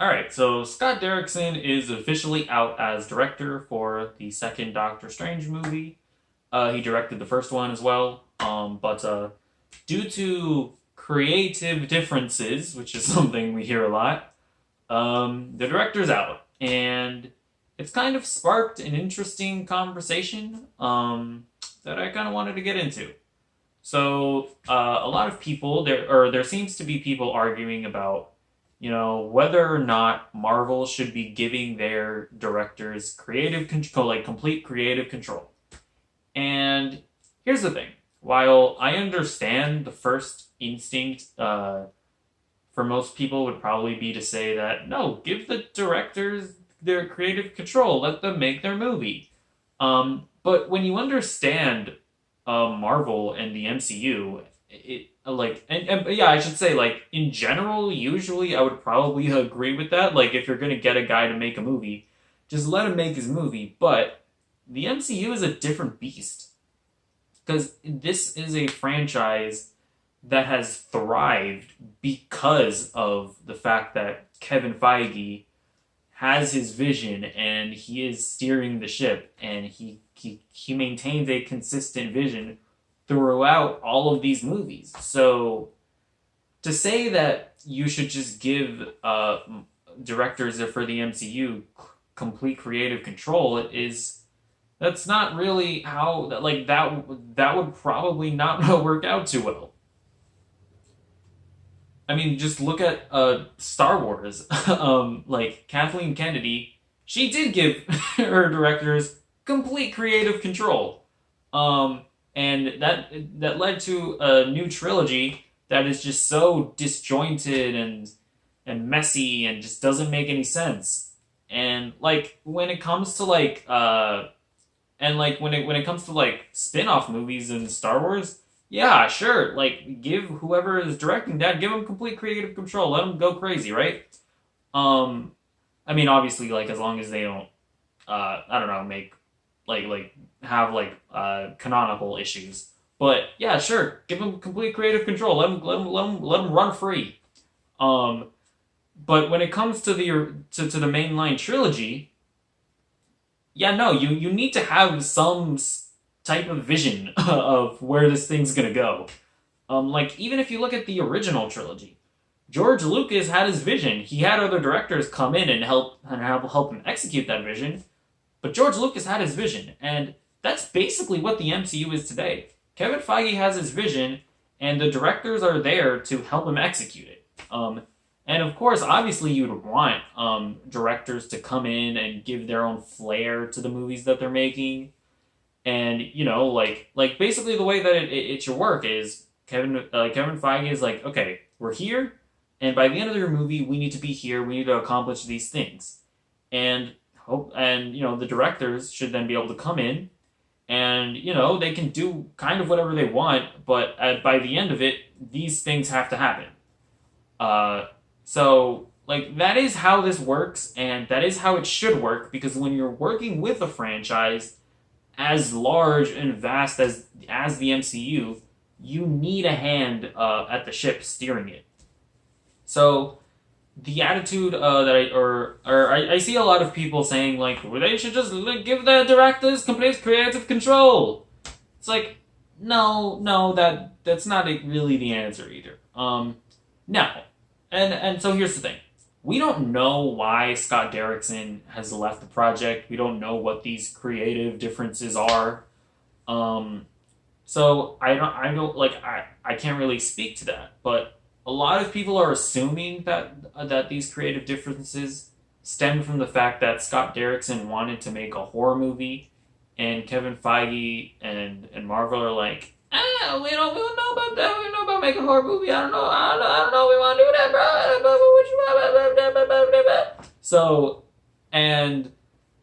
Alright, so Scott Derrickson is officially out as director for the second Doctor Strange movie. He directed the first one as well, but due to creative differences, which is something we hear a lot, the director's out. And it's kind of sparked an interesting conversation that I kind of wanted to get into. So a lot of people there seems to be people arguing about whether or not Marvel should be giving their directors creative control, like complete creative control. And here's the thing: while I understand the first instinct for most people would probably be to say that no, give the directors their creative control, let them make their movie. But when you understand Marvel and the MCU, it like and yeah, I should say like in general, usually I would probably agree with that. Like if you're gonna get a guy to make a movie, just let him make his movie. But the MCU is a different beast because this is a franchise that has thrived because of the fact that Kevin Feige has his vision and he is steering the ship and he maintains a consistent vision throughout all of these movies. So to say that you should just give directors for the MCU complete creative control is that's not really how like that would probably not work out too well. I mean, just look at Star Wars. Like Kathleen Kennedy, she did give her directors complete creative control, and that led to a new trilogy that is just so disjointed and messy and just doesn't make any sense. And like when it comes to when it comes to like spin-off movies in Star Wars, yeah, sure. Like, give whoever is directing that, give them complete creative control. Let them go crazy, right? Um, I mean, obviously, like as long as they don't, I don't know, make like have canonical issues. But yeah, sure, give them complete creative control. Let them run free. Um, but when it comes to to the mainline trilogy, yeah, no, you need to have some type of vision of where this thing's gonna go. Like even if you look at the original trilogy, George Lucas had his vision. He had other directors come in and help him execute that vision. But George Lucas had his vision, and that's basically what the MCU is today. Kevin Feige has his vision, and the directors are there to help him execute it. And of course, obviously, you'd want directors to come in and give their own flair to the movies that they're making. And like basically the way that it should work is Kevin Feige is like, okay, we're here, and by the end of your movie, we need to be here. We need to accomplish these things, and the directors should then be able to come in, and they can do kind of whatever they want, but by the end of it, these things have to happen. So like that is how this works, and that is how it should work because when you're working with a franchise as large and vast as the MCU, you need a hand at the ship steering it. So the attitude that I see a lot of people saying like well, they should just give the directors complete creative control. It's like no, that's not really the answer either. Now, and so here's the thing. We don't know why Scott Derrickson has left the project. We don't know what these creative differences are. Um, so I can't really speak to that. But a lot of people are assuming that these creative differences stem from the fact that Scott Derrickson wanted to make a horror movie, and Kevin Feige and Marvel are like, we don't know about that. We don't know about making a horror movie. I don't know. We want to do that, bro. So, and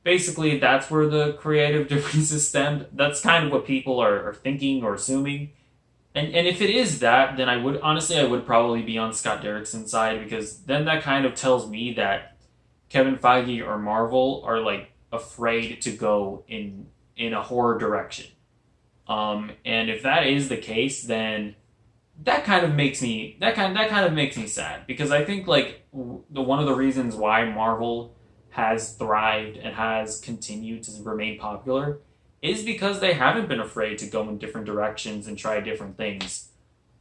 basically, that's where the creative differences stemmed. That's kind of what people are thinking or assuming. And if it is that, then I would probably be on Scott Derrickson's side because then that kind of tells me that Kevin Feige or Marvel are like afraid to go in a horror direction. And if that is the case, then that kind of makes me sad because I think like the one of the reasons why Marvel has thrived and has continued to remain popular is because they haven't been afraid to go in different directions and try different things.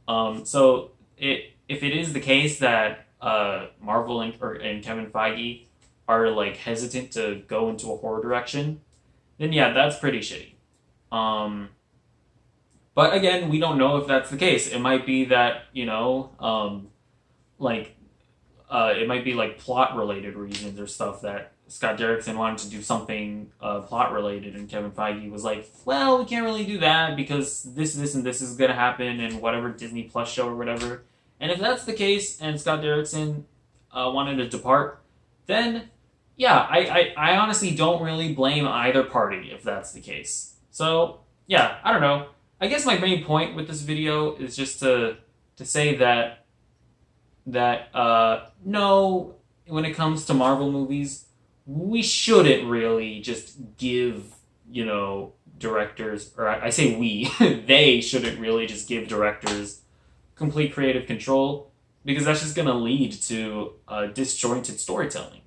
So if it is the case that Marvel and Kevin Feige are like hesitant to go into a horror direction, then yeah, that's pretty shitty. Um, but again, we don't know if that's the case. It might be that like it might be like plot related reasons or stuff that Scott Derrickson wanted to do something plot related, and Kevin Feige was like, "Well, we can't really do that because this, and this is gonna happen, and whatever Disney Plus show or whatever." And if that's the case, and Scott Derrickson wanted to depart, then yeah, I honestly don't really blame either party if that's the case. So yeah, I don't know. I guess my main point with this video is just to say that no, when it comes to Marvel movies, we shouldn't really just give directors, or I say we, they shouldn't really just give directors complete creative control because that's just gonna lead to disjointed storytelling.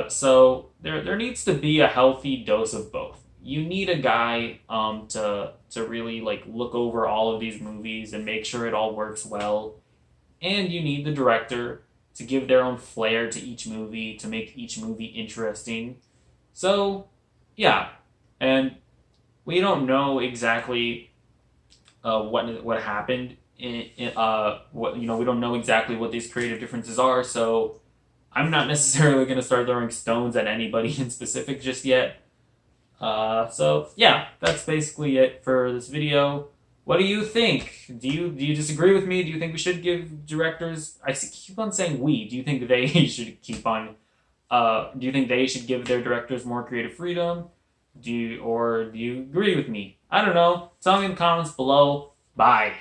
So there needs to be a healthy dose of both. You need a guy to really like look over all of these movies and make sure it all works well, and you need the director to give their own flair to each movie to make each movie interesting. So yeah, and we don't know exactly what happened what we don't know exactly what these creative differences are. So I'm not necessarily going to start throwing stones at anybody in specific just yet. So yeah, that's basically it for this video. What do you think? Do you disagree with me? Do you think we should give directors? Keep on saying we. Do you think they should keep on? Do you think they should give their directors more creative freedom? Do you agree with me? I don't know. Tell me in the comments below. Bye.